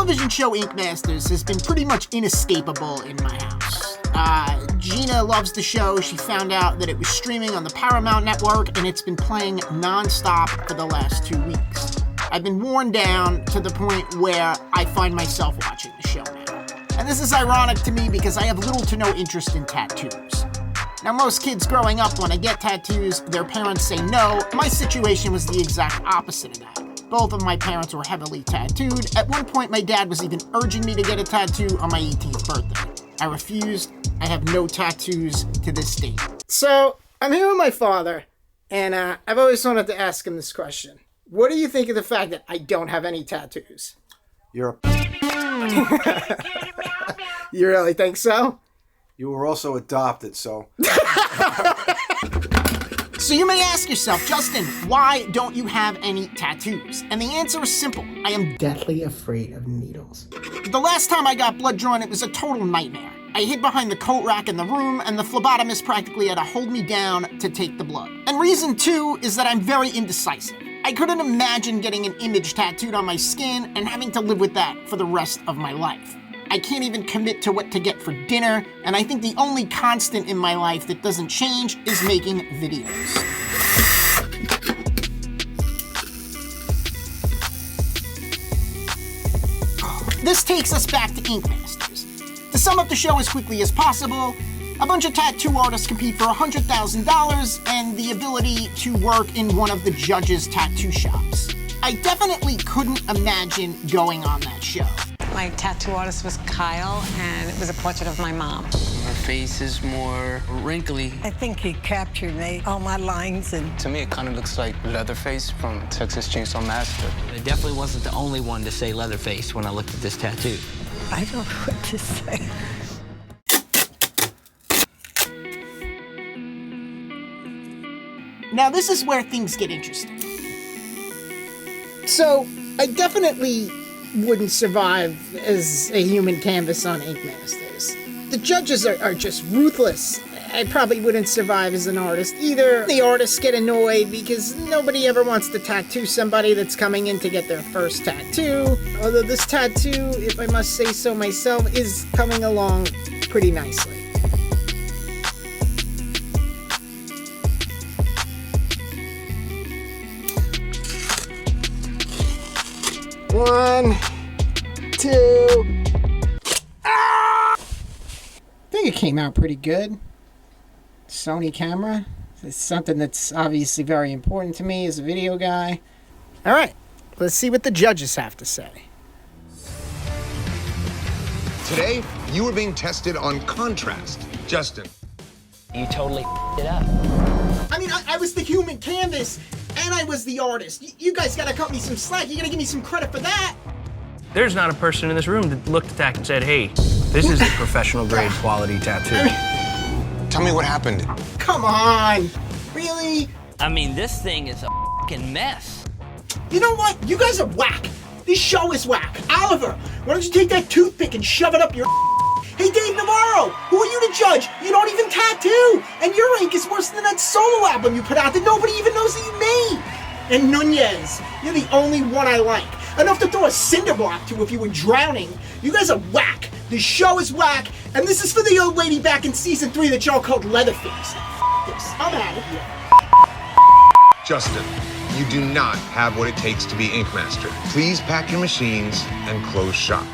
television show Ink Masters has been pretty much inescapable in my house. Gina loves the show. She found out that it was streaming on the Paramount Network, and it's been playing non-stop for the last 2 weeks. I've been worn down to the point where I find myself watching the show now. And this is ironic to me because I have little to no interest in tattoos. Now, most kids growing up, when I get tattoos, their parents say no. My situation was the exact opposite of that. Both of my parents were heavily tattooed. At one point, my dad was even urging me to get a tattoo on my 18th birthday. I refused. I have no tattoos to this day. So, I'm here with my father, and I've always wanted to ask him this question. What do you think of the fact that I don't have any tattoos? You're a... You really think so? You were also adopted, so... So you may ask yourself, Justin, why don't you have any tattoos? And the answer is simple. I am deathly afraid of needles. The last time I got blood drawn, it was a total nightmare. I hid behind the coat rack in the room, and the phlebotomist practically had to hold me down to take the blood. And reason two is that I'm very indecisive. I couldn't imagine getting an image tattooed on my skin and having to live with that for the rest of my life. I can't even commit to what to get for dinner, and I think the only constant in my life that doesn't change is making videos. This takes us back to Ink Masters. To sum up the show as quickly as possible, a bunch of tattoo artists compete for $100,000 and the ability to work in one of the judges' tattoo shops. I definitely couldn't imagine going on that show. My tattoo artist was Kyle, and it was a portrait of my mom. Her face is more wrinkly. I think he captured all my lines. And to me, it kind of looks like Leatherface from Texas Chainsaw Massacre. I definitely wasn't the only one to say Leatherface when I looked at this tattoo. I don't know what to say. Now, this is where things get interesting. So, I definitely wouldn't survive as a human canvas on Ink Masters. The judges are just ruthless. I probably wouldn't survive as an artist either. The artists get annoyed because nobody ever wants to tattoo somebody that's coming in to get their first tattoo. Although this tattoo, if I must say so myself, is coming along pretty nicely. One, two. Ah! I think it came out pretty good. Sony camera. It's something that's obviously very important to me as a video guy. All right, let's see what the judges have to say. Today, you are being tested on contrast. Justin. You totally it up. I mean, I was the human canvas, and I was the artist. You guys gotta cut me some slack. You gotta give me some credit for that. There's not a person in this room that looked at that and said, hey, this is a professional grade quality tattoo. Tell me what happened. Come on. Really? I mean, this thing is a fucking mess. You know what? You guys are whack. This show is whack. Oliver, why don't you take that toothpick and shove it up your Hey, Dave Navarro, who are you to judge? You don't even tattoo. And your ink is worse than that solo album you put out that nobody even knows that you made. And Nunez, you're the only one I like. Enough to throw a cinder block to if you were drowning. You guys are whack. The show is whack. And this is for the old lady back in season 3 that y'all called Leatherface. F this. I'm out of here. Justin, you do not have what it takes to be Ink Master. Please pack your machines and close shop.